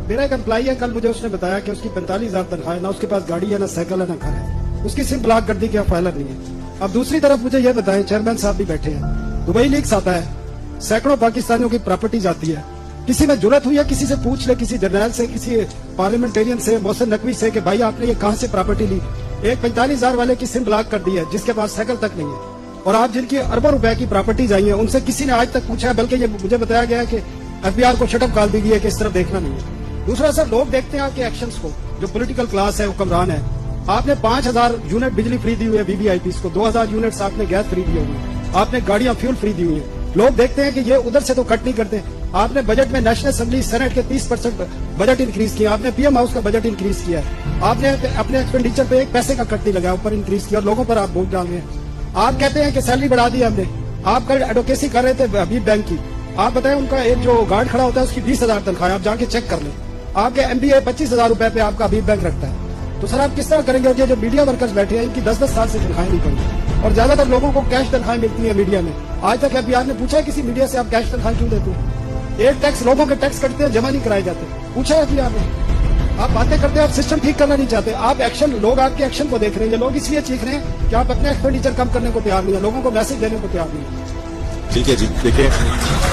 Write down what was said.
मेरा एक एम्प्लॉई है, कल मुझे उसने बताया कि उसकी 45,000 तनख्वाह है, ना उसके पास गाड़ी है, ना साइकिल है, ना घर है, उसकी सिम ब्लॉक कर दी कि फाइलर नहीं है। अब दूसरी तरफ मुझे ये बताएं, चेयरमैन साहब भी बैठे हैं, दुबई लीक्स आता है, सैकड़ों पाकिस्तानियों की प्रॉपर्टीज आती है, किसी में जुरत हुई है किसी से पूछ ले, किसी जर्नल से, किसी पार्लियामेंटेरियन से, मोहसिन नकवी से, कि भाई आपने ये कहां से प्रॉपर्टी ली। एक 45,000 वाले की सिम ब्लॉक कर दी है जिसके पास साइकिल तक नहीं है, और आप जिनकी अरबों रुपए की प्रॉपर्टीज आई है उनसे किसी ने आज तक पूछा है, बल्कि ये मुझे बताया गया है कि FBI को शटअप कॉल दी गई है कि इस तरफ देखना नहीं है। दूसरा सर, लोग देखते हैं आपके एक्शंस को, जो पॉलिटिकल क्लास है, हुक्मरान है। आपने 5,000 यूनिट बिजली फ्री दी हुई है VVIPs को, 2,000 यूनिट्स आपने गैस फ्री दिए हुए हैं, आपने गाड़ियां फ्यूल फ्री दी हुई है। लोग देखते हैं कि ये उधर से तो कट नहीं करते। आपने बजट में नेशनल असेंबली सेनेट के 30% बजट इंक्रीज किया, आपने PM हाउस का बजट इंक्रीज किया है, आपने अपने एक्सपेंडिचर पे एक पैसे का कट नहीं लगाया, ऊपर इंक्रीज किया, और लोगों पर आप बोझ डाल रहे हैं। आप कहते हैं कि सैलरी बढ़ा दी हमने। आप कल एडवोकेसी कर रहे थे हबीब बैंक की, आप बताएं उनका एक जो गार्ड खड़ा होता है उसकी 20,000 तनख्वाह है, आप जाके चेक कर लें। आपके MBA 25,000 रुपए पे आपका हबीब बैंक रखता है, तो सर आप किस तरह करेंगे? और ये जो मीडिया वर्कर्स बैठे हैं इनकी 10-10 साल से तनख्वाहें नहीं पड़ी, और ज्यादातर लोगों को कैश तनख्वाहें मिलती है मीडिया में। आज तक FBI ने पूछा है किसी मीडिया से आप कैश तनख्वाह क्यों देते हैं? एक टैक्स लोगों के टैक्स कटते हैं, जमा नहीं कराए जाते, पूछा है FBI ने? आप बातें करते हैं, आप सिस्टम ठीक करना नहीं चाहते, आप एक्शन, लोग आपके एक्शन को देख रहे हैं, लोग इसलिए चीख रहे हैं कि आप अपने एक्सपेंडिचर कम करने को तैयार नहीं है, लोगों को मैसेज देने को तैयार नहीं है। ठीक है जी, देखिए